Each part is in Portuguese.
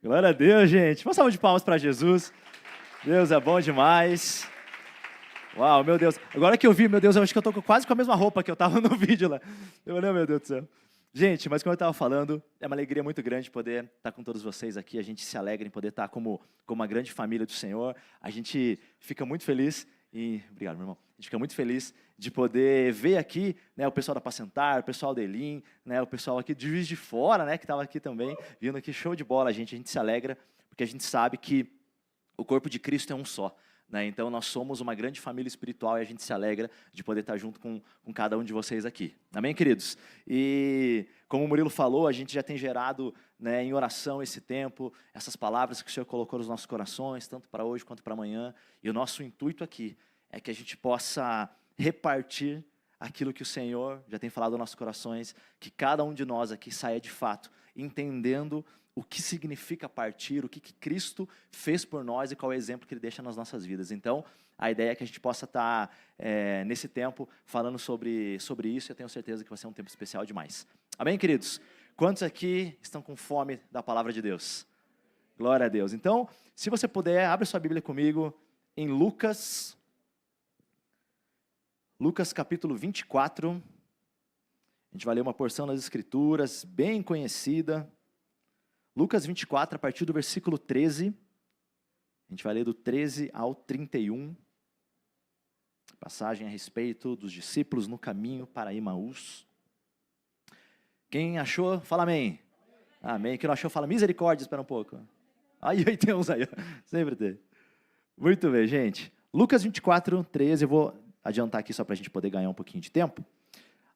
Glória a Deus, gente. Uma salva de palmas para Jesus. Deus é bom demais. Uau, meu Deus. Agora que eu vi, meu Deus, eu acho que eu tô quase com a mesma roupa que eu tava no vídeo lá. Eu falei, meu Deus do céu. Gente, mas como eu estava falando, é uma alegria muito grande poder estar com todos vocês aqui. A gente se alegra em poder estar como uma grande família do Senhor. A gente fica muito feliz e... Obrigado, meu irmão. A gente fica muito feliz de poder ver aqui, né, o pessoal da Pacentar, o pessoal da Elim, né, o pessoal aqui de Juiz de Fora, né, que estava aqui também, vindo aqui, show de bola, gente. A gente se alegra porque a gente sabe que o corpo de Cristo é um só. Né? Então, nós somos uma grande família espiritual e a gente se alegra de poder estar junto com cada um de vocês aqui. Amém, queridos? E, como o Murilo falou, a gente já tem gerado, né, em oração esse tempo, essas palavras que o Senhor colocou nos nossos corações, tanto para hoje quanto para amanhã. E o nosso intuito aqui é que a gente possa repartir aquilo que o Senhor já tem falado nos nossos corações, que cada um de nós aqui saia de fato entendendo o que significa partir, o que Cristo fez por nós e qual é o exemplo que Ele deixa nas nossas vidas. Então, a ideia é que a gente possa estar, nesse tempo, falando sobre isso, e eu tenho certeza que vai ser um tempo especial demais. Amém, queridos? Quantos aqui estão com fome da palavra de Deus? Glória a Deus. Então, se você puder, abre sua Bíblia comigo em Lucas capítulo 24. A gente vai ler uma porção das Escrituras, bem conhecida. Lucas 24, a partir do versículo 13, a gente vai ler do 13 ao 31, passagem a respeito dos discípulos no caminho para Emaús. Quem achou, fala amém. Amém. Quem não achou, fala misericórdia, espera um pouco. Aí tem uns aí, sempre tem. Muito bem, gente. Lucas 24, 13, eu vou adiantar aqui só para a gente poder ganhar um pouquinho de tempo.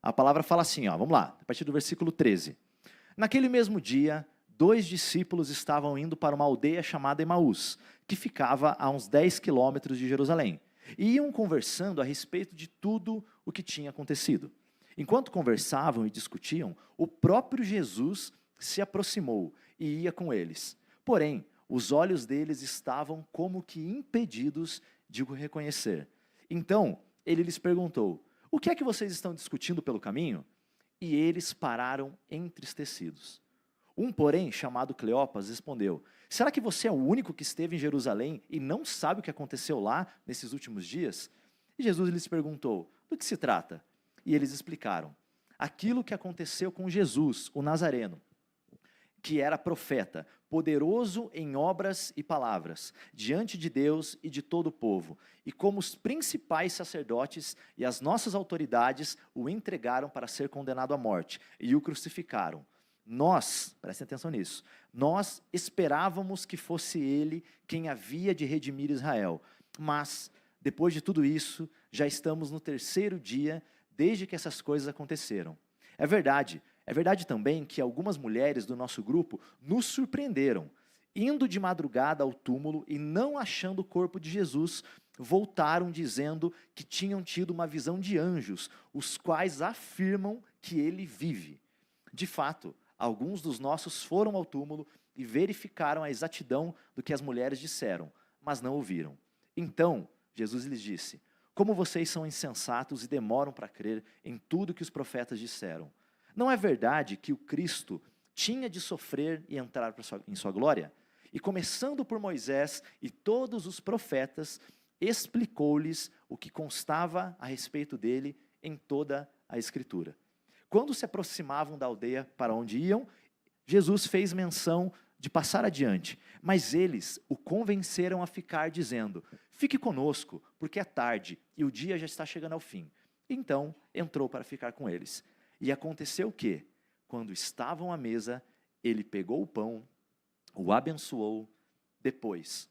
A palavra fala assim, ó, vamos lá, a partir do versículo 13. Naquele mesmo dia, 2 discípulos estavam indo para uma aldeia chamada Emaús, que ficava a uns 10 quilômetros de Jerusalém, e iam conversando a respeito de tudo o que tinha acontecido. Enquanto conversavam e discutiam, o próprio Jesus se aproximou e ia com eles. Porém, os olhos deles estavam como que impedidos de o reconhecer. Então, ele lhes perguntou, o que é que vocês estão discutindo pelo caminho? E eles pararam entristecidos. Um, porém, chamado Cleopas, respondeu, será que você é o único que esteve em Jerusalém e não sabe o que aconteceu lá nesses últimos dias? E Jesus lhes perguntou, do que se trata? E eles explicaram, aquilo que aconteceu com Jesus, o Nazareno, que era profeta, poderoso em obras e palavras, diante de Deus e de todo o povo, e como os principais sacerdotes e as nossas autoridades o entregaram para ser condenado à morte, e o crucificaram. Nós, prestem atenção nisso, nós esperávamos que fosse ele quem havia de redimir Israel, mas, depois de tudo isso, já estamos no 3º dia desde que essas coisas aconteceram. É verdade também que algumas mulheres do nosso grupo nos surpreenderam, indo de madrugada ao túmulo e não achando o corpo de Jesus, voltaram dizendo que tinham tido uma visão de anjos, os quais afirmam que ele vive. De fato, alguns dos nossos foram ao túmulo e verificaram a exatidão do que as mulheres disseram, mas não ouviram. Então, Jesus lhes disse, como vocês são insensatos e demoram para crer em tudo que os profetas disseram. Não é verdade que o Cristo tinha de sofrer e entrar em sua glória? E começando por Moisés e todos os profetas, explicou-lhes o que constava a respeito dele em toda a Escritura. Quando se aproximavam da aldeia para onde iam, Jesus fez menção de passar adiante, mas eles o convenceram a ficar, dizendo, fique conosco, porque é tarde e o dia já está chegando ao fim. Então entrou para ficar com eles. E aconteceu que, quando estavam à mesa, ele pegou o pão, o abençoou, depois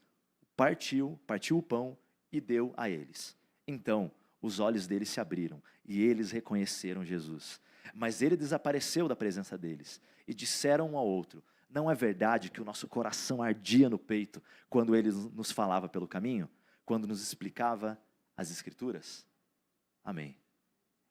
partiu o pão e deu a eles. Então os olhos deles se abriram e eles reconheceram Jesus. Mas ele desapareceu da presença deles e disseram um ao outro, não é verdade que o nosso coração ardia no peito quando ele nos falava pelo caminho? Quando nos explicava as Escrituras? Amém.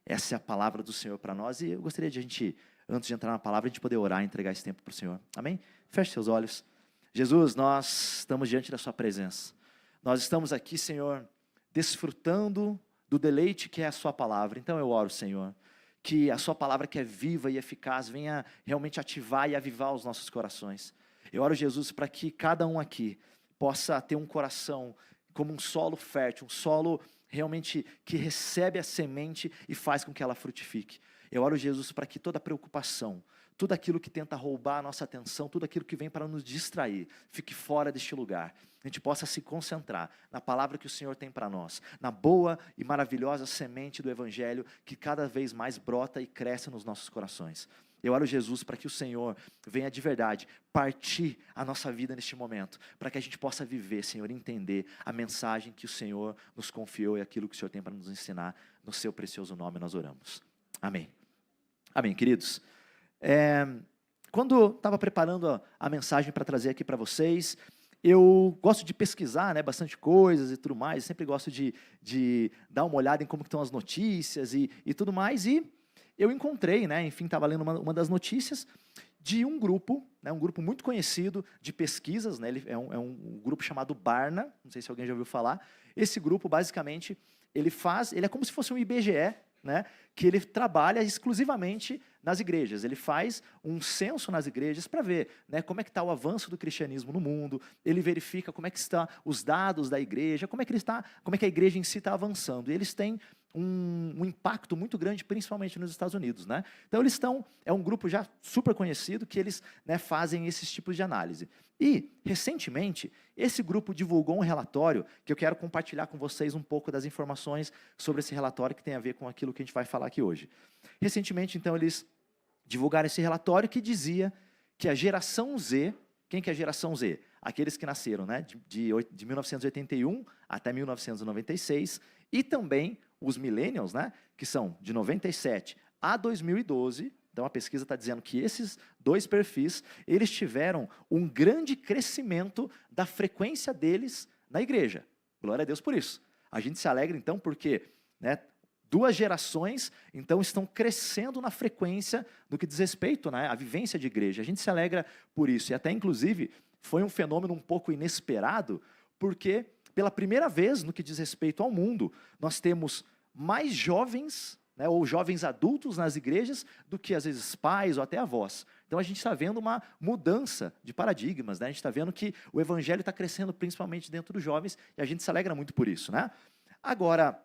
Essa é a palavra do Senhor para nós e eu gostaria de a gente, antes de entrar na palavra, a gente poder orar e entregar esse tempo para o Senhor. Amém? Feche seus olhos. Jesus, nós estamos diante da sua presença. Nós estamos aqui, Senhor, desfrutando do deleite que é a sua palavra. Então eu oro, Senhor, que a sua palavra que é viva e eficaz venha realmente ativar e avivar os nossos corações. Eu oro, Jesus, para que cada um aqui possa ter um coração como um solo fértil, um solo realmente que recebe a semente e faz com que ela frutifique. Eu oro, Jesus, para que toda preocupação, tudo aquilo que tenta roubar a nossa atenção, tudo aquilo que vem para nos distrair, fique fora deste lugar. A gente possa se concentrar na palavra que o Senhor tem para nós, na boa e maravilhosa semente do Evangelho que cada vez mais brota e cresce nos nossos corações. Eu oro, Jesus, para que o Senhor venha de verdade partir a nossa vida neste momento, para que a gente possa viver, Senhor, entender a mensagem que o Senhor nos confiou e aquilo que o Senhor tem para nos ensinar. No seu precioso nome nós oramos. Amém. Amém, queridos. Quando estava preparando a mensagem para trazer aqui para vocês, eu gosto de pesquisar, né, bastante coisas e tudo mais, sempre gosto de dar uma olhada em como estão as notícias e tudo mais, e eu encontrei, né, enfim, estava lendo uma das notícias de um grupo, né, um grupo muito conhecido de pesquisas, né, ele é um grupo chamado Barna, não sei se alguém já ouviu falar. Esse grupo, basicamente, ele é como se fosse um IBGE, né, que ele trabalha exclusivamente nas igrejas. Ele faz um censo nas igrejas para ver, né, como é que está o avanço do cristianismo no mundo. Ele verifica como é que estão os dados da igreja, como é que a igreja em si está avançando. E eles têm um impacto muito grande, principalmente nos Estados Unidos, né? Então é um grupo já super conhecido que eles, né, fazem esses tipos de análise. E, recentemente, esse grupo divulgou um relatório que eu quero compartilhar com vocês um pouco das informações sobre esse relatório que tem a ver com aquilo que a gente vai falar aqui hoje. Recentemente, então, eles divulgaram esse relatório que dizia que a geração Z, quem que é a geração Z? Aqueles que nasceram, né, de 1981 até 1996, e também os millennials, né, que são de 97 a 2012, então a pesquisa está dizendo que esses dois perfis, eles tiveram um grande crescimento da frequência deles na igreja. Glória a Deus por isso. A gente se alegra então porque, né, duas gerações, então, estão crescendo na frequência do que diz respeito, né, à vivência de igreja. A gente se alegra por isso. E até, inclusive, foi um fenômeno um pouco inesperado, porque, pela primeira vez, no que diz respeito ao mundo, nós temos mais jovens, né, ou jovens adultos nas igrejas, do que, às vezes, pais ou até avós. Então, a gente está vendo uma mudança de paradigmas, né? A gente está vendo que o evangelho está crescendo, principalmente dentro dos jovens, e a gente se alegra muito por isso, né? Agora,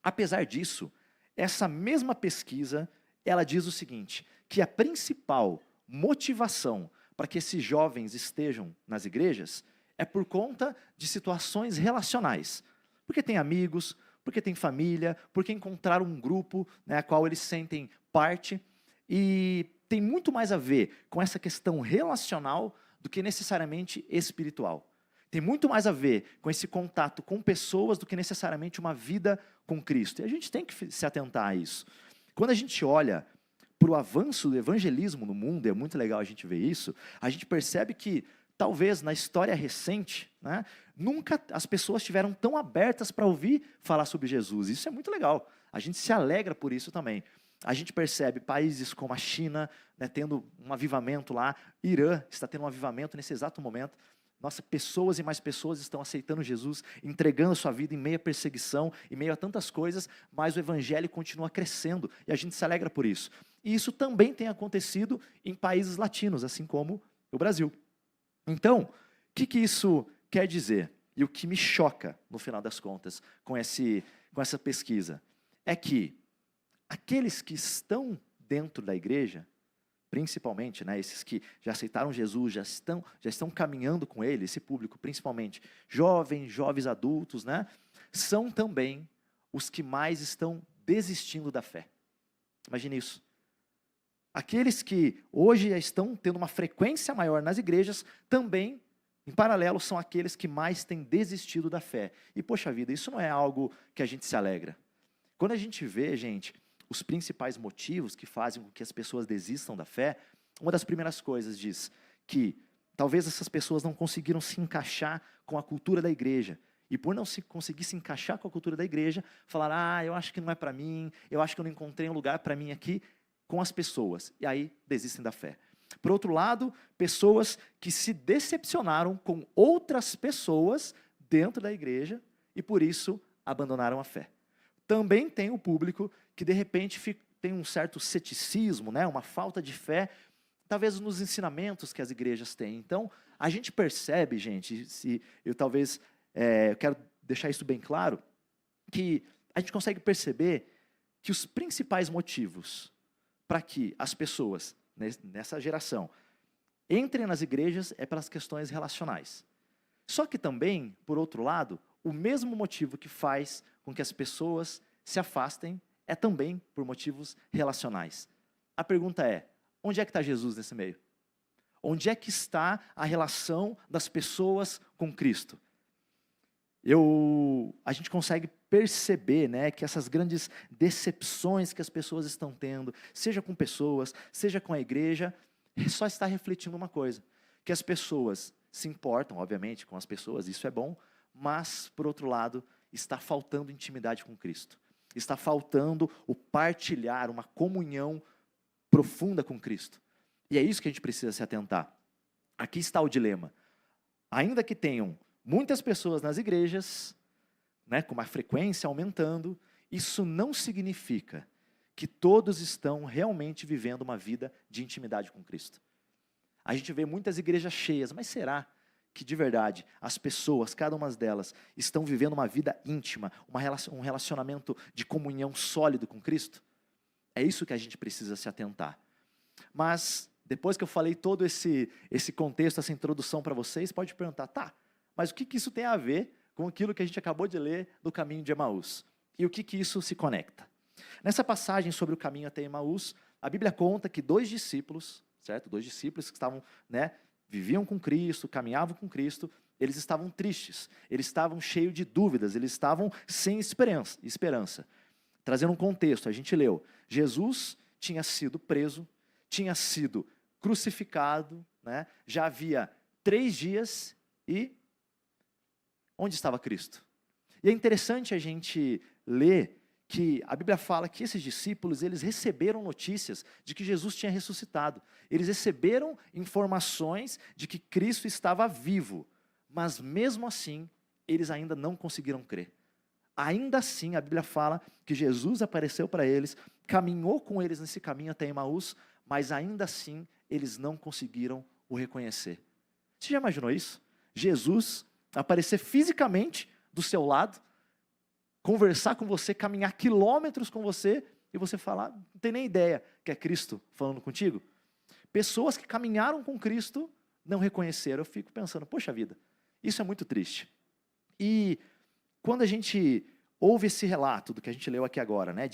apesar disso, essa mesma pesquisa, ela diz o seguinte, que a principal motivação para que esses jovens estejam nas igrejas é por conta de situações relacionais. Porque tem amigos, porque tem família, porque encontraram um grupo, né, a qual eles sentem parte, e tem muito mais a ver com essa questão relacional do que necessariamente espiritual. Tem muito mais a ver com esse contato com pessoas do que necessariamente uma vida com Cristo. E a gente tem que se atentar a isso. Quando a gente olha para o avanço do evangelismo no mundo, é muito legal a gente ver isso, a gente percebe que, talvez na história recente, né, nunca as pessoas estiveram tão abertas para ouvir falar sobre Jesus. Isso é muito legal. A gente se alegra por isso também. A gente percebe países como a China, né, tendo um avivamento lá, Irã está tendo um avivamento nesse exato momento. Nossa, pessoas e mais pessoas estão aceitando Jesus, entregando sua vida em meio à perseguição, em meio a tantas coisas, mas o evangelho continua crescendo e a gente se alegra por isso. E isso também tem acontecido em países latinos, assim como o Brasil. Então, o que isso quer dizer? E o que me choca, no final das contas, com essa pesquisa, é que aqueles que estão dentro da igreja, principalmente, né, esses que já aceitaram Jesus, já estão caminhando com ele, esse público, principalmente jovens adultos, né, são também os que mais estão desistindo da fé. Imagine isso. Aqueles que hoje já estão tendo uma frequência maior nas igrejas, também, em paralelo, são aqueles que mais têm desistido da fé. E, poxa vida, isso não é algo que a gente se alegra. Quando a gente vê, gente, os principais motivos que fazem com que as pessoas desistam da fé, uma das primeiras coisas diz que talvez essas pessoas não conseguiram se encaixar com a cultura da igreja. E por não conseguir se encaixar com a cultura da igreja, falar, eu acho que não é para mim, eu acho que eu não encontrei um lugar para mim aqui com as pessoas. E aí desistem da fé. Por outro lado, pessoas que se decepcionaram com outras pessoas dentro da igreja e por isso abandonaram a fé. Também tem o público que de repente tem um certo ceticismo, né, uma falta de fé talvez nos ensinamentos que as igrejas têm. Então, a gente percebe, gente, eu quero deixar isso bem claro, que a gente consegue perceber que os principais motivos para que as pessoas, nessa geração, entrem nas igrejas é pelas questões relacionais. Só que também, por outro lado, o mesmo motivo que faz com que as pessoas se afastem é também por motivos relacionais. A pergunta é, onde é que está Jesus nesse meio? Onde é que está a relação das pessoas com Cristo? A gente consegue perceber, né, que essas grandes decepções que as pessoas estão tendo, seja com pessoas, seja com a igreja, só está refletindo uma coisa, que as pessoas se importam, obviamente, com as pessoas, isso é bom, mas, por outro lado, está faltando intimidade com Cristo. Está faltando o partilhar, uma comunhão profunda com Cristo. E é isso que a gente precisa se atentar. Aqui está o dilema. Ainda que tenham muitas pessoas nas igrejas, né, com uma frequência aumentando, isso não significa que todos estão realmente vivendo uma vida de intimidade com Cristo. A gente vê muitas igrejas cheias, mas será que de verdade as pessoas, cada uma delas, estão vivendo uma vida íntima, um relacionamento de comunhão sólido com Cristo? É isso que a gente precisa se atentar. Mas, depois que eu falei todo esse contexto, essa introdução para vocês, pode perguntar, tá, mas o que isso tem a ver com aquilo que a gente acabou de ler do caminho de Emaús? E o que isso se conecta? Nessa passagem sobre o caminho até Emaús, a Bíblia conta que dois discípulos, certo? Dois discípulos que estavam, né, viviam com Cristo, caminhavam com Cristo, eles estavam tristes, eles estavam cheios de dúvidas, eles estavam sem esperança. Trazendo um contexto, a gente leu, Jesus tinha sido preso, tinha sido crucificado, né? Já havia 3 dias e onde estava Cristo? E é interessante a gente ler que a Bíblia fala que esses discípulos, eles receberam notícias de que Jesus tinha ressuscitado. Eles receberam informações de que Cristo estava vivo, mas mesmo assim, eles ainda não conseguiram crer. Ainda assim, a Bíblia fala que Jesus apareceu para eles, caminhou com eles nesse caminho até Emaús, mas ainda assim, eles não conseguiram o reconhecer. Você já imaginou isso? Jesus aparecer fisicamente do seu lado, conversar com você, caminhar quilômetros com você, e você falar, não tem nem ideia que é Cristo falando contigo. Pessoas que caminharam com Cristo não reconheceram. Eu fico pensando, poxa vida, isso é muito triste. E quando a gente ouve esse relato do que a gente leu aqui agora, né,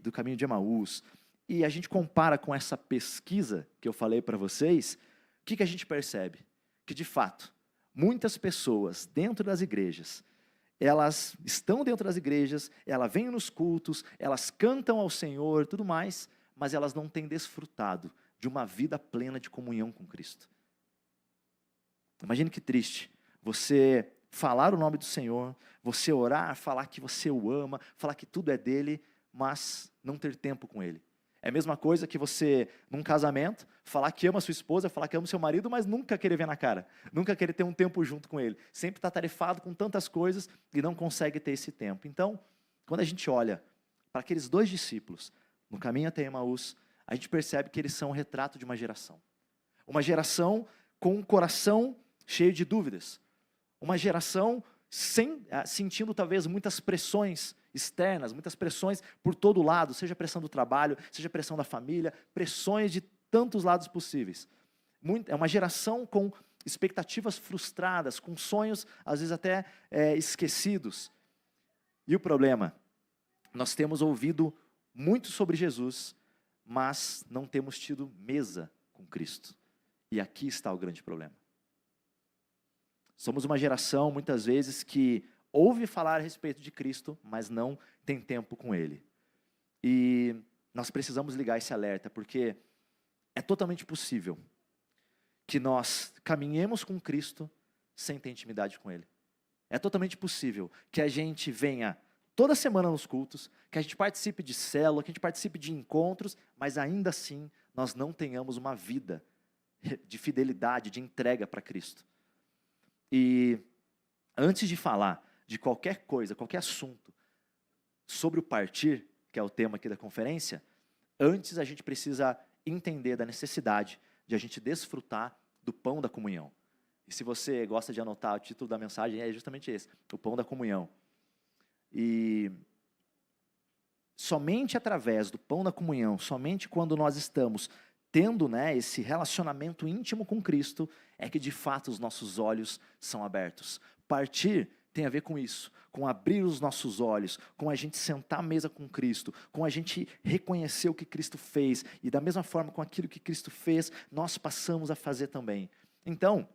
do caminho de Emaús, e a gente compara com essa pesquisa que eu falei para vocês, o que a gente percebe? Que de fato, muitas pessoas dentro das igrejas, elas estão dentro das igrejas, elas vêm nos cultos, elas cantam ao Senhor, tudo mais, mas elas não têm desfrutado de uma vida plena de comunhão com Cristo. Imagine que triste, você falar o nome do Senhor, você orar, falar que você o ama, falar que tudo é dele, mas não ter tempo com ele. É a mesma coisa que você, num casamento, falar que ama sua esposa, falar que ama seu marido, mas nunca querer ver na cara, nunca querer ter um tempo junto com ele. Sempre está tarefado com tantas coisas e não consegue ter esse tempo. Então, quando a gente olha para aqueles 2 discípulos, no caminho até Emaús, a gente percebe que eles são um retrato de uma geração. Uma geração com um coração cheio de dúvidas. Uma geração sentindo talvez muitas pressões externas, muitas pressões por todo lado, seja pressão do trabalho, seja pressão da família, pressões de tantos lados possíveis. É uma geração com expectativas frustradas, com sonhos às vezes até esquecidos. E o problema, nós temos ouvido muito sobre Jesus, mas não temos tido mesa com Cristo. E aqui está o grande problema. Somos uma geração, muitas vezes, que ouve falar a respeito de Cristo, mas não tem tempo com Ele. E nós precisamos ligar esse alerta, porque é totalmente possível que nós caminhemos com Cristo sem ter intimidade com Ele. É totalmente possível que a gente venha toda semana nos cultos, que a gente participe de célula, que a gente participe de encontros, mas ainda assim nós não tenhamos uma vida de fidelidade, de entrega para Cristo. E antes de falar de qualquer coisa, qualquer assunto sobre o partir, que é o tema aqui da conferência, antes a gente precisa entender da necessidade de a gente desfrutar do pão da comunhão. E se você gosta de anotar, o título da mensagem é justamente esse, o pão da comunhão. E somente através do pão da comunhão, somente quando nós estamos tendo, né, esse relacionamento íntimo com Cristo, é que de fato os nossos olhos são abertos. Partir tem a ver com isso, com abrir os nossos olhos, com a gente sentar à mesa com Cristo, com a gente reconhecer o que Cristo fez, e da mesma forma com aquilo que Cristo fez, nós passamos a fazer também. Então,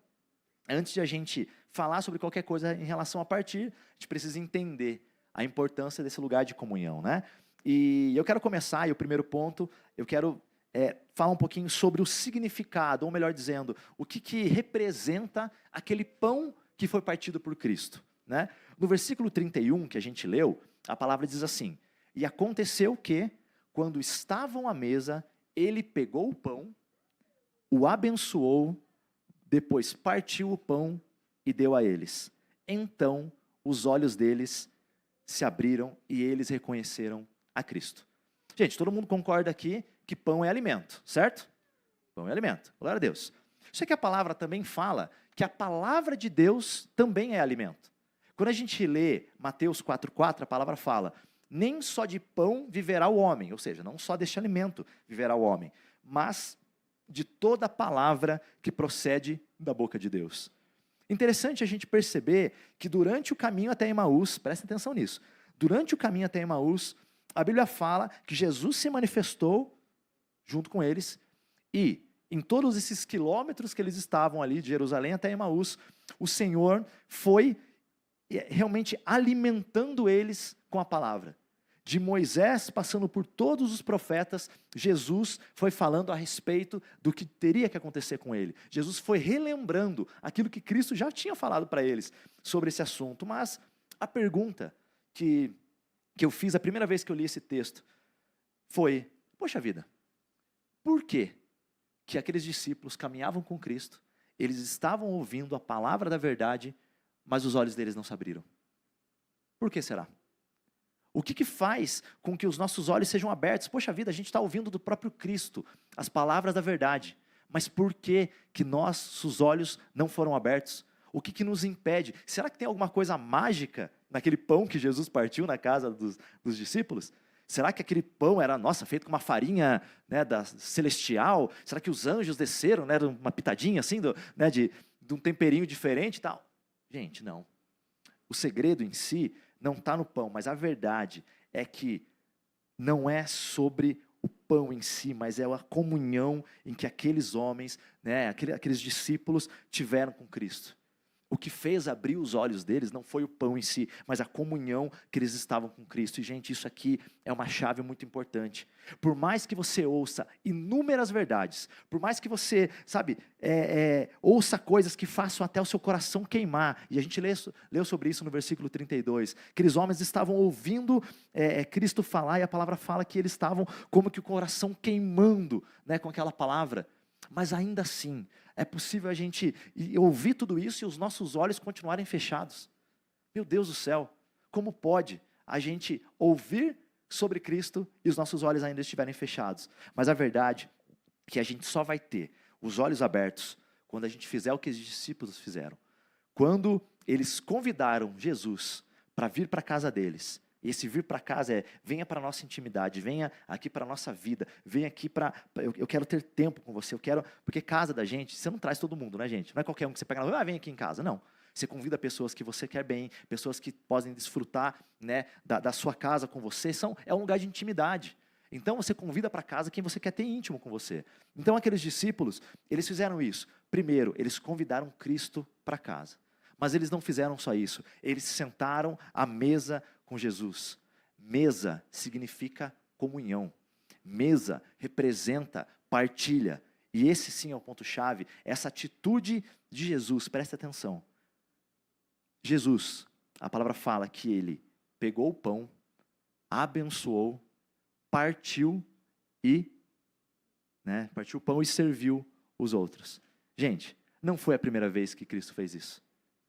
antes de a gente falar sobre qualquer coisa em relação a partir, a gente precisa entender a importância desse lugar de comunhão, né? E eu quero começar, e o primeiro ponto, eu quero falar um pouquinho sobre o significado, ou melhor dizendo, o que representa aquele pão que foi partido por Cristo, né? No versículo 31 que a gente leu, a palavra diz assim: e aconteceu que, quando estavam à mesa, ele pegou o pão, o abençoou, depois partiu o pão e deu a eles. Então os olhos deles se abriram e eles reconheceram a Cristo. Gente, todo mundo concorda aqui que pão é alimento, certo? Pão é alimento, glória a Deus. Só que a palavra também fala que a palavra de Deus também é alimento. Quando a gente lê Mateus 4,4, a palavra fala: nem só de pão viverá o homem, ou seja, não só deste alimento viverá o homem, mas de toda a palavra que procede da boca de Deus. Interessante a gente perceber que durante o caminho até Emaús, presta atenção nisso, durante o caminho até Emaús, a Bíblia fala que Jesus se manifestou junto com eles, e em todos esses quilômetros que eles estavam ali, de Jerusalém até Emaús, o Senhor foi realmente alimentando eles com a palavra. De Moisés, passando por todos os profetas, Jesus foi falando a respeito do que teria que acontecer com ele. Jesus foi relembrando aquilo que Cristo já tinha falado para eles sobre esse assunto. Mas a pergunta que eu fiz a primeira vez que eu li esse texto foi: poxa vida, por que aqueles discípulos caminhavam com Cristo, eles estavam ouvindo a palavra da verdade, mas os olhos deles não se abriram? Por que será? O que faz com que os nossos olhos sejam abertos? Poxa vida, a gente está ouvindo do próprio Cristo as palavras da verdade, mas por que nossos olhos não foram abertos? O que nos impede? Será que tem alguma coisa mágica naquele pão que Jesus partiu na casa dos discípulos? Será que aquele pão era, feito com uma farinha, né, celestial? Será que os anjos desceram, né, uma pitadinha assim, de um temperinho diferente e tal? Gente, não. O segredo em si não está no pão, mas a verdade é que não é sobre o pão em si, mas é a comunhão em que aqueles homens, né, aqueles discípulos tiveram com Cristo. O que fez abrir os olhos deles não foi o pão em si, mas a comunhão que eles estavam com Cristo. E, gente, isso aqui é uma chave muito importante. Por mais que você ouça inúmeras verdades, por mais que você, ouça coisas que façam até o seu coração queimar, e a gente leu sobre isso no versículo 32, aqueles homens estavam ouvindo Cristo falar, e a palavra fala que eles estavam como que o coração queimando, né, com aquela palavra. Mas ainda assim, é possível a gente ouvir tudo isso e os nossos olhos continuarem fechados. Meu Deus do céu, como pode a gente ouvir sobre Cristo e os nossos olhos ainda estiverem fechados? Mas a verdade é que a gente só vai ter os olhos abertos quando a gente fizer o que os discípulos fizeram. Quando eles convidaram Jesus para vir para a casa deles. E esse vir para casa venha para a nossa intimidade, venha aqui para a nossa vida, venha aqui eu quero ter tempo com você, porque casa da gente, você não traz todo mundo, né, gente? Não é qualquer um que você pega na rua, vem aqui em casa, não. Você convida pessoas que você quer bem, pessoas que podem desfrutar, né, da sua casa com você, é um lugar de intimidade. Então você convida para casa quem você quer ter íntimo com você. Então aqueles discípulos, eles fizeram isso. Primeiro, eles convidaram Cristo para casa. Mas eles não fizeram só isso, eles sentaram à mesa com Jesus. Mesa significa comunhão. Mesa representa partilha. E esse sim é o ponto-chave, essa atitude de Jesus, presta atenção. Jesus, a palavra fala que ele pegou o pão, abençoou, partiu o pão e serviu os outros. Gente, não foi a primeira vez que Cristo fez isso.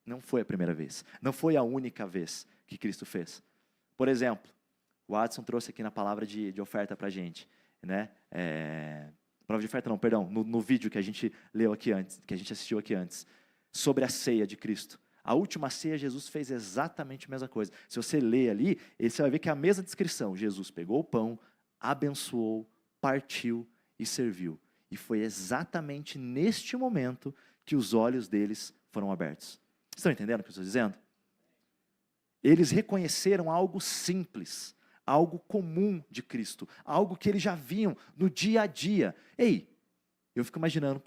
Não foi a primeira vez. Não foi a única vez que Cristo fez. Por exemplo, o Adson trouxe aqui na palavra de oferta para a gente, né? prova de oferta não, perdão, no vídeo que a gente leu aqui antes, que a gente assistiu aqui antes, sobre a ceia de Cristo. A última ceia, Jesus fez exatamente a mesma coisa. Se você ler ali, você vai ver que é a mesma descrição. Jesus pegou o pão, abençoou, partiu e serviu. E foi exatamente neste momento que os olhos deles foram abertos. Estão entendendo o que eu estou dizendo? Eles reconheceram algo simples, algo comum de Cristo, algo que eles já viam no dia a dia. Ei, eu fico imaginando,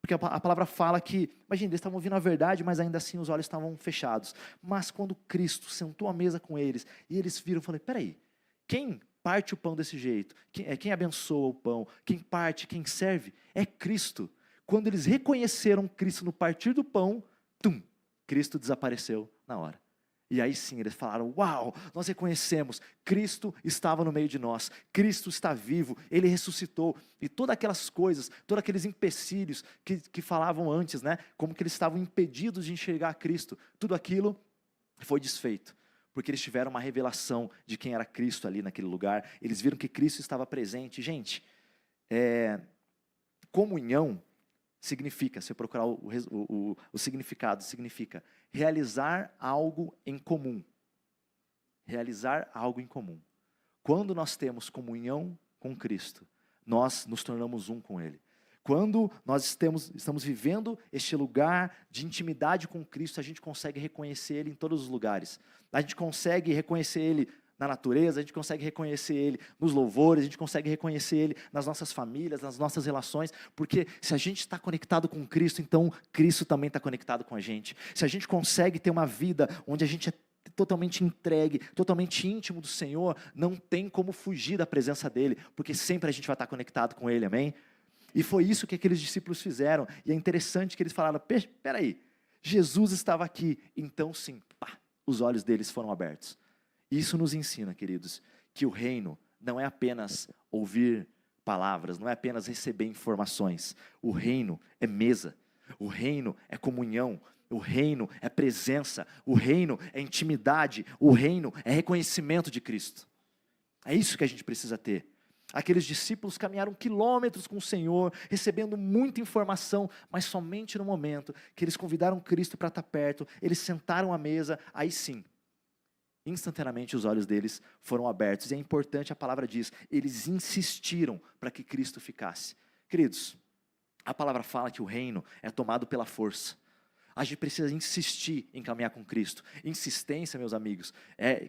porque a palavra fala que, imagina, eles estavam ouvindo a verdade, mas ainda assim os olhos estavam fechados. Mas quando Cristo sentou à mesa com eles, e eles viram, eu falei, peraí, quem parte o pão desse jeito? Quem abençoa o pão? Quem parte, quem serve? É Cristo. Quando eles reconheceram Cristo no partir do pão, Cristo desapareceu na hora. E aí sim, eles falaram, uau, nós reconhecemos, Cristo estava no meio de nós, Cristo está vivo, Ele ressuscitou, e todas aquelas coisas, todos aqueles empecilhos que falavam antes, né, como que eles estavam impedidos de enxergar Cristo, tudo aquilo foi desfeito, porque eles tiveram uma revelação de quem era Cristo ali naquele lugar, eles viram que Cristo estava presente. Gente, comunhão significa, se eu procurar o significado, significa realizar algo em comum. Realizar algo em comum. Quando nós temos comunhão com Cristo, nós nos tornamos um com Ele. Quando nós estamos vivendo este lugar de intimidade com Cristo, a gente consegue reconhecer Ele em todos os lugares. A gente consegue reconhecer Ele na natureza, a gente consegue reconhecer Ele nos louvores, a gente consegue reconhecer Ele nas nossas famílias, nas nossas relações, porque se a gente está conectado com Cristo, então Cristo também está conectado com a gente. Se a gente consegue ter uma vida onde a gente é totalmente entregue, totalmente íntimo do Senhor, não tem como fugir da presença dEle, porque sempre a gente vai estar conectado com Ele, amém? E foi isso que aqueles discípulos fizeram, e é interessante que eles falaram, peraí, Jesus estava aqui, então sim, os olhos deles foram abertos. Isso nos ensina, queridos, que o reino não é apenas ouvir palavras, não é apenas receber informações. O reino é mesa, o reino é comunhão, o reino é presença, o reino é intimidade, o reino é reconhecimento de Cristo. É isso que a gente precisa ter. Aqueles discípulos caminharam quilômetros com o Senhor, recebendo muita informação, mas somente no momento que eles convidaram Cristo para estar perto, eles sentaram à mesa, aí sim, instantaneamente os olhos deles foram abertos. E é importante, a palavra diz, eles insistiram para que Cristo ficasse. Queridos, a palavra fala que o reino é tomado pela força. A gente precisa insistir em caminhar com Cristo. Insistência, meus amigos,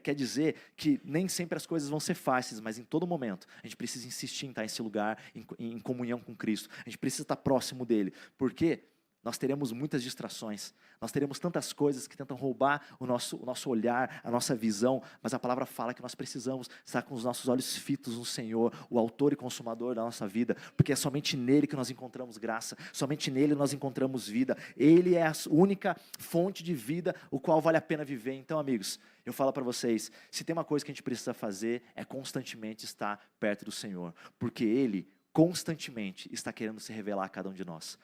quer dizer que nem sempre as coisas vão ser fáceis, mas em todo momento a gente precisa insistir em estar nesse lugar, em comunhão com Cristo. A gente precisa estar próximo dEle, porque nós teremos muitas distrações, nós teremos tantas coisas que tentam roubar o nosso olhar, a nossa visão, mas a palavra fala que nós precisamos estar com os nossos olhos fitos no Senhor, o autor e consumador da nossa vida, porque é somente nele que nós encontramos graça, somente nele nós encontramos vida, ele é a única fonte de vida, o qual vale a pena viver. Então, amigos, eu falo para vocês, se tem uma coisa que a gente precisa fazer, é constantemente estar perto do Senhor, porque Ele constantemente está querendo se revelar a cada um de nós.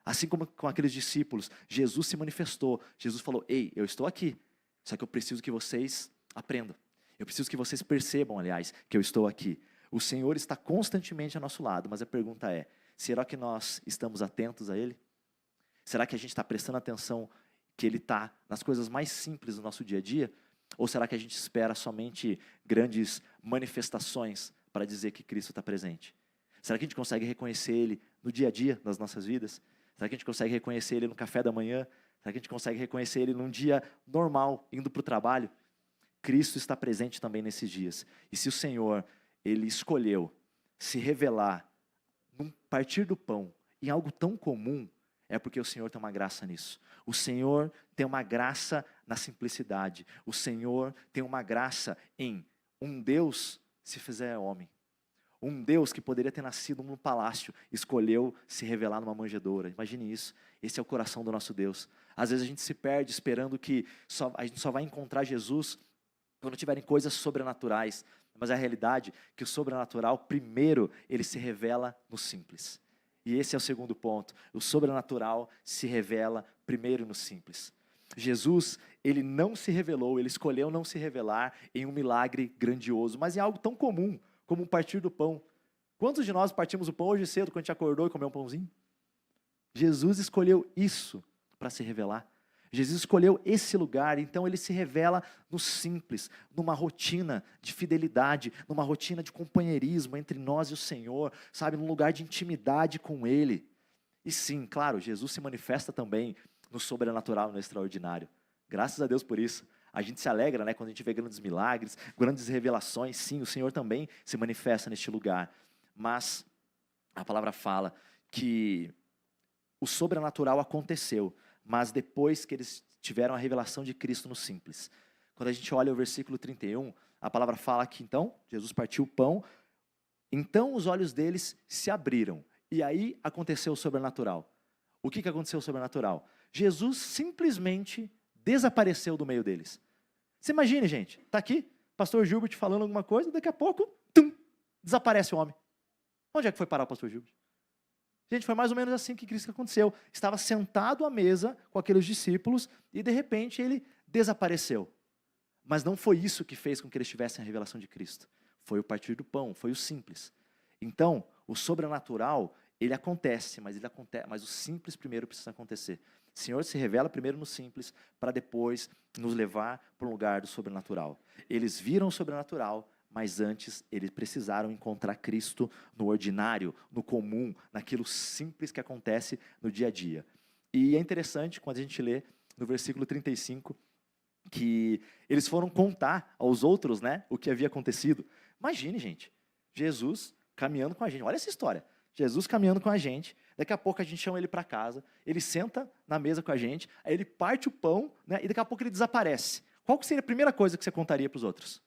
Assim como com aqueles discípulos, Jesus se manifestou. Jesus falou, ei, eu estou aqui, só que eu preciso que vocês aprendam. Eu preciso que vocês percebam, aliás, que eu estou aqui. O Senhor está constantemente ao nosso lado, mas a pergunta é, será que nós estamos atentos a Ele? Será que a gente está prestando atenção que Ele está nas coisas mais simples do nosso dia a dia? Ou será que a gente espera somente grandes manifestações para dizer que Cristo está presente? Será que a gente consegue reconhecer Ele no dia a dia das nossas vidas? Será que a gente consegue reconhecer Ele no café da manhã? Será que a gente consegue reconhecer Ele num dia normal, indo para o trabalho? Cristo está presente também nesses dias. E se o Senhor, Ele escolheu se revelar num partir do pão, em algo tão comum, é porque o Senhor tem uma graça nisso. O Senhor tem uma graça na simplicidade. O Senhor tem uma graça em um Deus se fizer homem. Um Deus que poderia ter nascido num palácio, escolheu se revelar numa manjedoura. Imagine isso. Esse é o coração do nosso Deus. Às vezes a gente se perde esperando que a gente só vai encontrar Jesus quando tiverem coisas sobrenaturais. Mas a realidade é que o sobrenatural, primeiro, ele se revela no simples. E esse é o segundo ponto. O sobrenatural se revela primeiro no simples. Jesus, ele não se revelou, ele escolheu não se revelar em um milagre grandioso, mas em algo tão comum como um partir do pão. Quantos de nós partimos o pão hoje cedo, quando a gente acordou e comeu um pãozinho? Jesus escolheu isso para se revelar. Jesus escolheu esse lugar, então ele se revela no simples, numa rotina de fidelidade, numa rotina de companheirismo entre nós e o Senhor, sabe, num lugar de intimidade com Ele. E sim, claro, Jesus se manifesta também no sobrenatural, no extraordinário. Graças a Deus por isso. A gente se alegra, né, quando a gente vê grandes milagres, grandes revelações. Sim, o Senhor também se manifesta neste lugar. Mas a palavra fala que o sobrenatural aconteceu, mas depois que eles tiveram a revelação de Cristo no simples. Quando a gente olha o versículo 31, a palavra fala que então, Jesus partiu o pão, então os olhos deles se abriram, e aí aconteceu o sobrenatural. O que aconteceu o sobrenatural? Jesus simplesmente desapareceu do meio deles. Você imagine, gente, está aqui, pastor Gilbert falando alguma coisa, daqui a pouco, desaparece o homem. Onde é que foi parar o pastor Gilbert? Gente, foi mais ou menos assim que Cristo aconteceu. Estava sentado à mesa com aqueles discípulos e, de repente, ele desapareceu. Mas não foi isso que fez com que eles tivessem a revelação de Cristo. Foi o partir do pão, foi o simples. Então, o sobrenatural, ele acontece, mas o simples primeiro precisa acontecer. O Senhor se revela primeiro no simples, para depois nos levar para um lugar do sobrenatural. Eles viram o sobrenatural, mas antes eles precisaram encontrar Cristo no ordinário, no comum, naquilo simples que acontece no dia a dia. E é interessante quando a gente lê no versículo 35, que eles foram contar aos outros, né, o que havia acontecido. Imagine, gente, Jesus caminhando com a gente. Olha essa história. Jesus caminhando com a gente, daqui a pouco a gente chama ele para casa, ele senta na mesa com a gente, aí ele parte o pão, né, e daqui a pouco ele desaparece. Qual seria a primeira coisa que você contaria para os outros?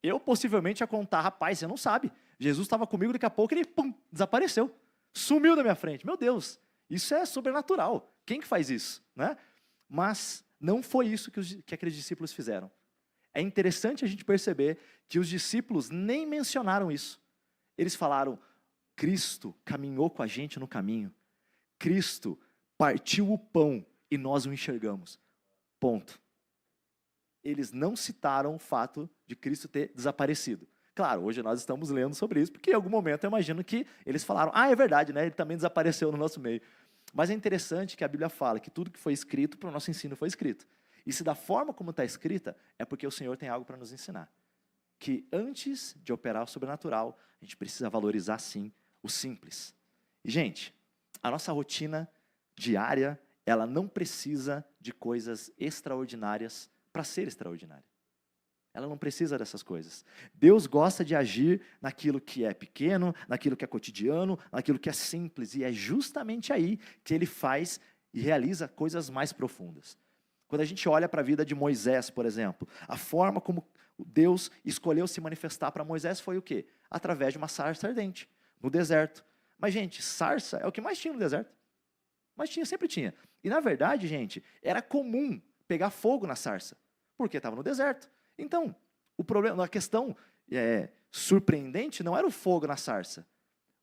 Eu possivelmente ia contar, rapaz, você não sabe. Jesus estava comigo, daqui a pouco ele, desapareceu. Sumiu da minha frente. Meu Deus, isso é sobrenatural. Quem que faz isso? Né? Mas não foi isso que aqueles discípulos fizeram. É interessante a gente perceber que os discípulos nem mencionaram isso. Eles falaram, Cristo caminhou com a gente no caminho. Cristo partiu o pão e nós o enxergamos. Ponto. Eles não citaram o fato de Cristo ter desaparecido. Claro, hoje nós estamos lendo sobre isso, porque em algum momento eu imagino que eles falaram, é verdade, né? Ele também desapareceu no nosso meio. Mas é interessante que a Bíblia fala que tudo que foi escrito para o nosso ensino foi escrito. E se da forma como está escrita, é porque o Senhor tem algo para nos ensinar. Que antes de operar o sobrenatural, a gente precisa valorizar, sim, o simples. E, gente, a nossa rotina diária, ela não precisa de coisas extraordinárias para ser extraordinária. Ela não precisa dessas coisas. Deus gosta de agir naquilo que é pequeno, naquilo que é cotidiano, naquilo que é simples. E é justamente aí que Ele faz e realiza coisas mais profundas. Quando a gente olha para a vida de Moisés, por exemplo, a forma como Deus escolheu se manifestar para Moisés foi o quê? Através de uma sarça ardente, no deserto. Mas, gente, sarça é o que mais tinha no deserto. Mas sempre tinha. E, na verdade, gente, era comum pegar fogo na sarça, porque estava no deserto. Então, o problema, a questão surpreendente não era o fogo na sarça.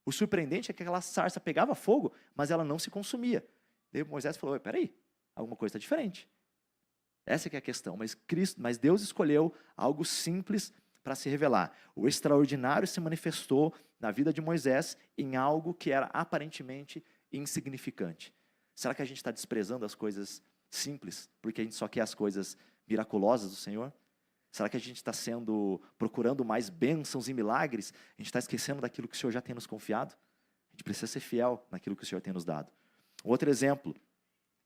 O surpreendente é que aquela sarça pegava fogo, mas ela não se consumia. Daí Moisés falou, peraí, alguma coisa está diferente. Essa que é a questão, mas Deus escolheu algo simples para se revelar. O extraordinário se manifestou na vida de Moisés em algo que era aparentemente insignificante. Será que a gente está desprezando as coisas simples, porque a gente só quer as coisas miraculosas do Senhor? Será que a gente está procurando mais bênçãos e milagres? A gente está esquecendo daquilo que o Senhor já tem nos confiado? A gente precisa ser fiel naquilo que o Senhor tem nos dado. Outro exemplo,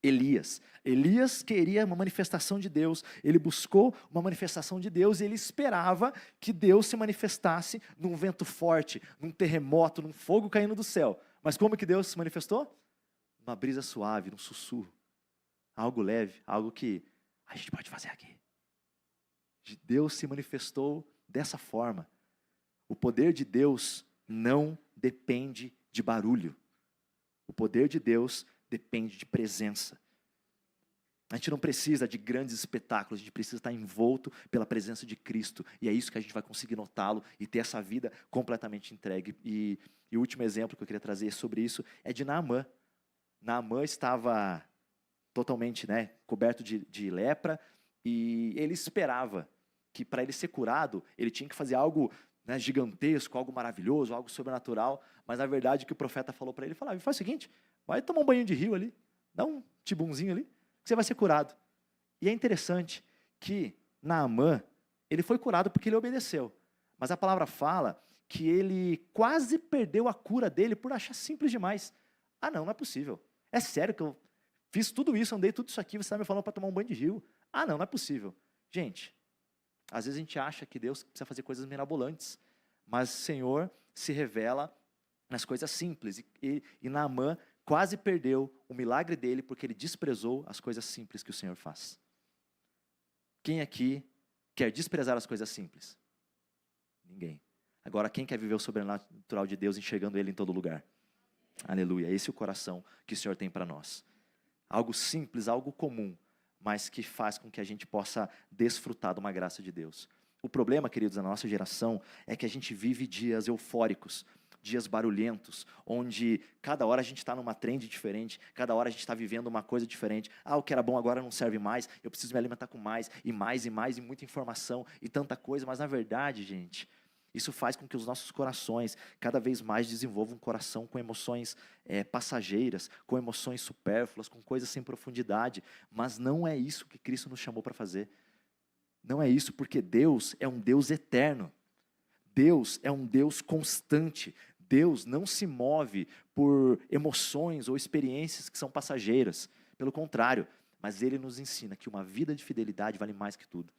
Elias. Elias queria uma manifestação de Deus, ele buscou uma manifestação de Deus e ele esperava que Deus se manifestasse num vento forte, num terremoto, num fogo caindo do céu. Mas como que Deus se manifestou? Uma brisa suave, num sussurro. Algo leve, algo que a gente pode fazer aqui. Deus se manifestou dessa forma. O poder de Deus não depende de barulho. O poder de Deus depende de presença. A gente não precisa de grandes espetáculos, a gente precisa estar envolto pela presença de Cristo. E é isso que a gente vai conseguir notá-lo e ter essa vida completamente entregue. E o último exemplo que eu queria trazer sobre isso é de Naamã. Naamã estava totalmente coberto de lepra e ele esperava que para ele ser curado, ele tinha que fazer algo né, gigantesco, algo maravilhoso, algo sobrenatural, mas na verdade o que o profeta falou para ele, falava, faz o seguinte, vai tomar um banho de rio ali, dá um tibumzinho ali, que você vai ser curado. E é interessante que Naamã, ele foi curado porque ele obedeceu, mas a palavra fala que ele quase perdeu a cura dele por achar simples demais. Ah não, não é possível, é sério que eu fiz tudo isso, andei tudo isso aqui, você está me falando para tomar um banho de rio? Ah não, não é possível. Gente, às vezes a gente acha que Deus precisa fazer coisas mirabolantes, mas o Senhor se revela nas coisas simples. E Naamã quase perdeu o milagre dele porque ele desprezou as coisas simples que o Senhor faz. Quem aqui quer desprezar as coisas simples? Ninguém. Agora, quem quer viver o sobrenatural de Deus enxergando Ele em todo lugar? Aleluia. Esse é o coração que o Senhor tem para nós. Algo simples, algo comum, mas que faz com que a gente possa desfrutar de uma graça de Deus. O problema, queridos, da nossa geração é que a gente vive dias eufóricos, dias barulhentos, onde cada hora a gente está numa trend diferente, cada hora a gente está vivendo uma coisa diferente. Ah, o que era bom agora não serve mais, eu preciso me alimentar com mais, e mais, e mais, e muita informação, e tanta coisa, mas na verdade, gente, isso faz com que os nossos corações cada vez mais desenvolvam um coração com emoções passageiras, com emoções supérfluas, com coisas sem profundidade, mas não é isso que Cristo nos chamou para fazer. Não é isso, porque Deus é um Deus eterno. Deus é um Deus constante. Deus não se move por emoções ou experiências que são passageiras. Pelo contrário, mas Ele nos ensina que uma vida de fidelidade vale mais que tudo.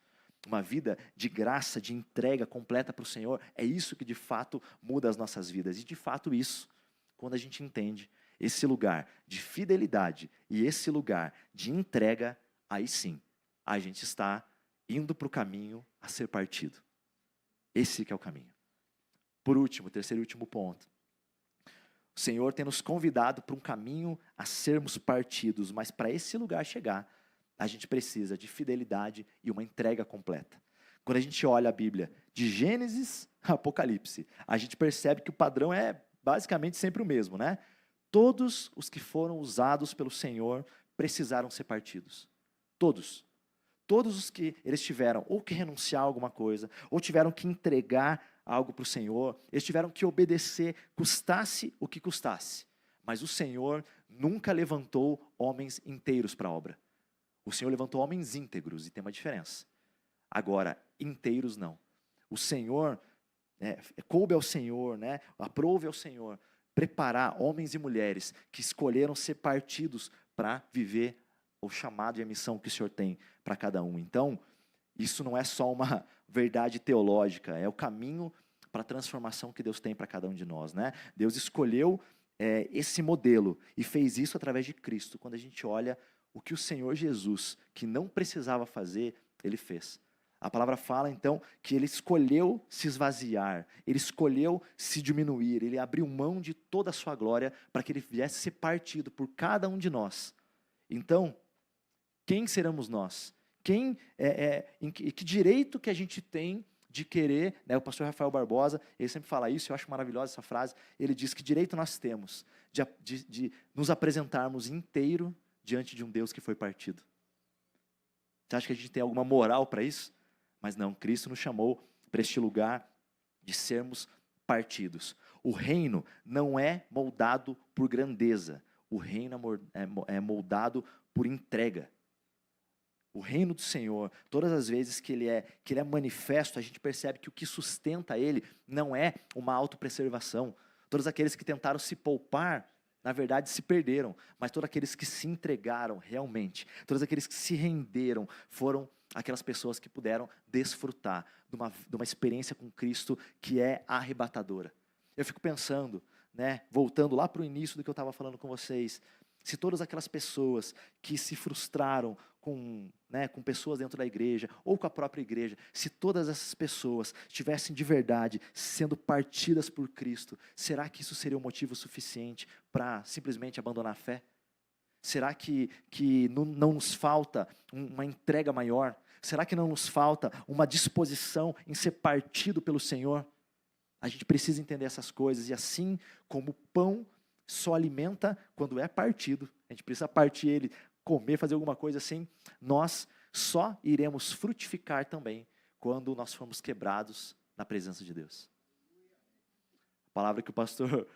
Uma vida de graça, de entrega completa para o Senhor, é isso que de fato muda as nossas vidas. E de fato isso, quando a gente entende esse lugar de fidelidade e esse lugar de entrega, aí sim, a gente está indo para o caminho a ser partido. Esse que é o caminho. Por último, terceiro e último ponto. O Senhor tem nos convidado para um caminho a sermos partidos, mas para esse lugar chegar, a gente precisa de fidelidade e uma entrega completa. Quando a gente olha a Bíblia, de Gênesis a Apocalipse, a gente percebe que o padrão é basicamente sempre o mesmo, né? Todos os que foram usados pelo Senhor precisaram ser partidos. Todos. Todos os que eles tiveram ou que renunciar a alguma coisa, ou tiveram que entregar algo para o Senhor, eles tiveram que obedecer, custasse o que custasse. Mas o Senhor nunca levantou homens inteiros para a obra. O Senhor levantou homens íntegros, e tem uma diferença. Agora, inteiros não. O Senhor, coube ao Senhor, aprove ao Senhor, preparar homens e mulheres que escolheram ser partidos para viver o chamado e a missão que o Senhor tem para cada um. Então, isso não é só uma verdade teológica, é o caminho para a transformação que Deus tem para cada um de nós. Deus escolheu esse modelo e fez isso através de Cristo. Quando a gente olha o que o Senhor Jesus, que não precisava fazer, Ele fez. A palavra fala, então, que Ele escolheu se esvaziar, Ele escolheu se diminuir, Ele abriu mão de toda a sua glória para que Ele viesse ser partido por cada um de nós. Então, quem seremos nós? Que direito que a gente tem de querer, o pastor Rafael Barbosa, ele sempre fala isso, eu acho maravilhosa essa frase, ele diz que direito nós temos de nos apresentarmos inteiro diante de um Deus que foi partido. Você acha que a gente tem alguma moral para isso? Mas não, Cristo nos chamou para este lugar de sermos partidos. O reino não é moldado por grandeza, o reino é moldado por entrega. O reino do Senhor, todas as vezes que ele é manifesto, a gente percebe que o que sustenta ele não é uma autopreservação. Todos aqueles que tentaram se poupar, na verdade se perderam, mas todos aqueles que se entregaram realmente, todos aqueles que se renderam, foram aquelas pessoas que puderam desfrutar de uma experiência com Cristo que é arrebatadora. Eu fico pensando, voltando lá para o início do que eu estava falando com vocês, se todas aquelas pessoas que se frustraram com pessoas dentro da igreja, ou com a própria igreja, se todas essas pessoas estivessem de verdade sendo partidas por Cristo, será que isso seria um motivo suficiente para simplesmente abandonar a fé? Será que não nos falta uma entrega maior? Será que não nos falta uma disposição em ser partido pelo Senhor? A gente precisa entender essas coisas, e assim como o pão só alimenta quando é partido, a gente precisa partir ele, comer, fazer alguma coisa assim, nós só iremos frutificar também quando nós formos quebrados na presença de Deus. palavra que o pastor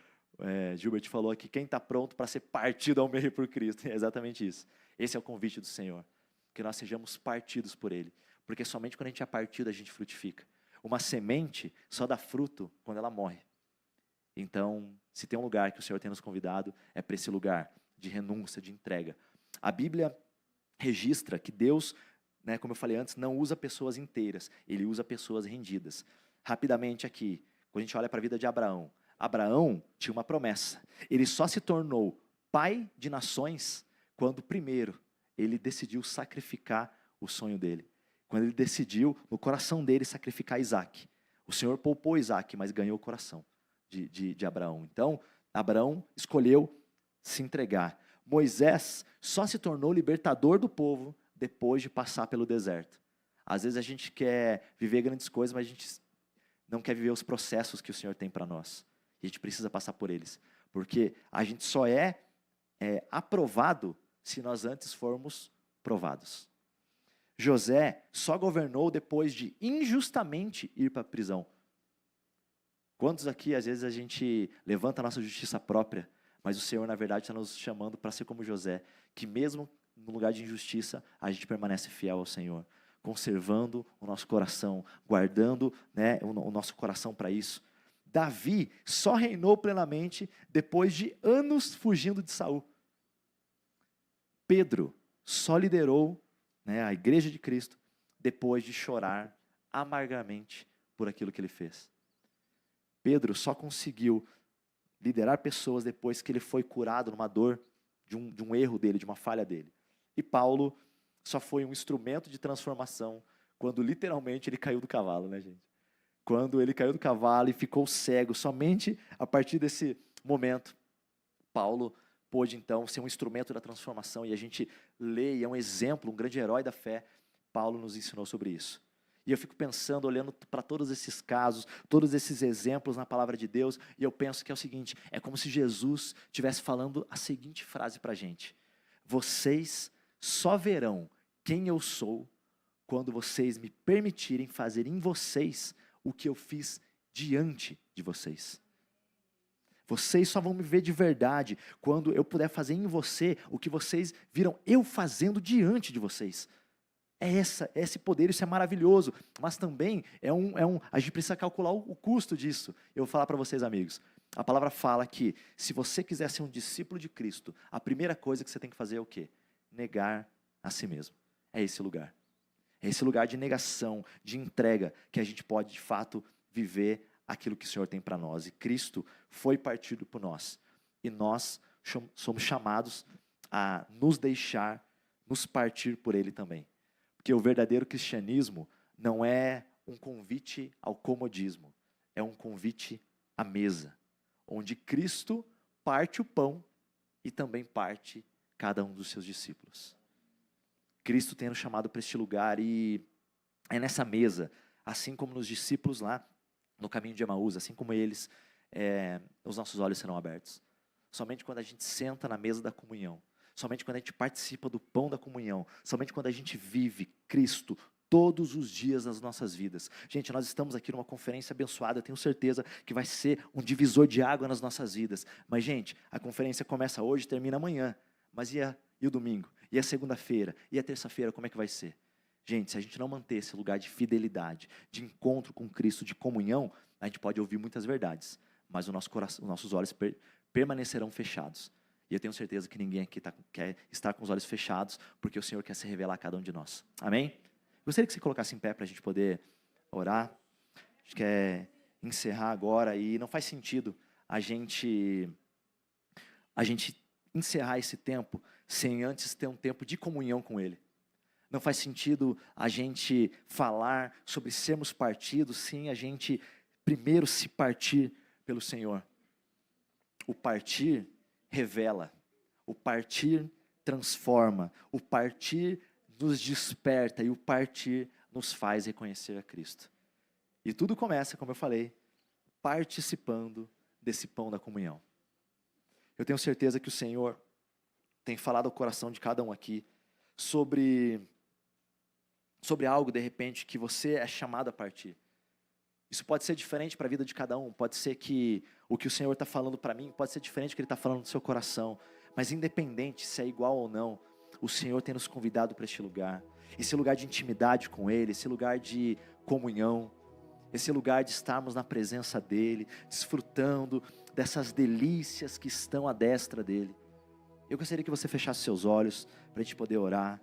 Gilbert falou aqui, quem está pronto para ser partido ao meio por Cristo? É exatamente isso. Esse é o convite do Senhor, que nós sejamos partidos por Ele, porque somente quando a gente é partido a gente frutifica. Uma semente só dá fruto quando ela morre. Então, se tem um lugar que o Senhor tem nos convidado, é para esse lugar de renúncia, de entrega. A Bíblia registra que Deus, como eu falei antes, não usa pessoas inteiras, Ele usa pessoas rendidas. Rapidamente aqui, quando a gente olha para a vida de Abraão, Abraão tinha uma promessa. Ele só se tornou pai de nações quando primeiro ele decidiu sacrificar o sonho dele. Quando ele decidiu, no coração dele, sacrificar Isaac. O Senhor poupou Isaac, mas ganhou o coração de Abraão. Então, Abraão escolheu se entregar. Moisés só se tornou libertador do povo depois de passar pelo deserto. Às vezes a gente quer viver grandes coisas, mas a gente não quer viver os processos que o Senhor tem para nós. E a gente precisa passar por eles. Porque a gente só é aprovado se nós antes formos provados. José só governou depois de injustamente ir para a prisão. Quantos aqui, às vezes, a gente levanta a nossa justiça própria, mas o Senhor, na verdade, está nos chamando para ser como José, que mesmo no lugar de injustiça, a gente permanece fiel ao Senhor, conservando o nosso coração, guardando o nosso coração para isso. Davi só reinou plenamente depois de anos fugindo de Saul. Pedro só liderou a igreja de Cristo depois de chorar amargamente por aquilo que ele fez. Pedro só conseguiu liderar pessoas depois que ele foi curado numa dor de um erro dele, de uma falha dele. E Paulo só foi um instrumento de transformação quando literalmente ele caiu do cavalo, gente? Quando ele caiu do cavalo e ficou cego, somente a partir desse momento, Paulo pôde então ser um instrumento da transformação, e a gente lê, e é um exemplo, um grande herói da fé. Paulo nos ensinou sobre isso. E eu fico pensando, olhando para todos esses casos, todos esses exemplos na palavra de Deus, e eu penso que é o seguinte, é como se Jesus estivesse falando a seguinte frase para a gente: vocês só verão quem eu sou quando vocês me permitirem fazer em vocês o que eu fiz diante de vocês. Vocês só vão me ver de verdade quando eu puder fazer em você o que vocês viram eu fazendo diante de vocês. É esse poder, isso é maravilhoso, mas também a gente precisa calcular o custo disso. Eu vou falar para vocês, amigos, a palavra fala que se você quiser ser um discípulo de Cristo, a primeira coisa que você tem que fazer é o quê? Negar a si mesmo. É esse lugar. É esse lugar de negação, de entrega, que a gente pode de fato viver aquilo que o Senhor tem para nós. E Cristo foi partido por nós. E nós somos chamados a nos deixar, nos partir por Ele também. Porque o verdadeiro cristianismo não é um convite ao comodismo, é um convite à mesa, onde Cristo parte o pão e também parte cada um dos seus discípulos. Cristo tem nos chamado para este lugar, e é nessa mesa, assim como nos discípulos lá no caminho de Emaús, assim como eles, os nossos olhos serão abertos. Somente quando a gente senta na mesa da comunhão, somente quando a gente participa do pão da comunhão, somente quando a gente vive Cristo todos os dias nas nossas vidas. Gente, nós estamos aqui numa conferência abençoada, eu tenho certeza que vai ser um divisor de água nas nossas vidas. Mas, gente, a conferência começa hoje e termina amanhã. Mas e o domingo? E a segunda-feira? E a terça-feira, como é que vai ser? Gente, se a gente não manter esse lugar de fidelidade, de encontro com Cristo, de comunhão, a gente pode ouvir muitas verdades, mas o nosso coração, os nossos olhos permanecerão fechados. E eu tenho certeza que ninguém aqui quer estar com os olhos fechados, porque o Senhor quer se revelar a cada um de nós. Amém? Gostaria que você colocasse em pé para a gente poder orar. A gente quer encerrar agora, e não faz sentido a gente encerrar esse tempo sem antes ter um tempo de comunhão com Ele. Não faz sentido a gente falar sobre sermos partidos sem a gente primeiro se partir pelo Senhor. O partir revela, o partir transforma, o partir nos desperta, e o partir nos faz reconhecer a Cristo. E tudo começa, como eu falei, participando desse pão da comunhão. Eu tenho certeza que o Senhor tem falado ao coração de cada um aqui sobre algo, de repente, que você é chamado a partir. Isso pode ser diferente para a vida de cada um. Pode ser que o que o Senhor está falando para mim pode ser diferente do que Ele está falando no seu coração. Mas independente se é igual ou não, o Senhor tem nos convidado para este lugar. Esse lugar de intimidade com Ele, esse lugar de comunhão, esse lugar de estarmos na presença dEle, desfrutando dessas delícias que estão à destra dEle. Eu gostaria que você fechasse seus olhos para a gente poder orar.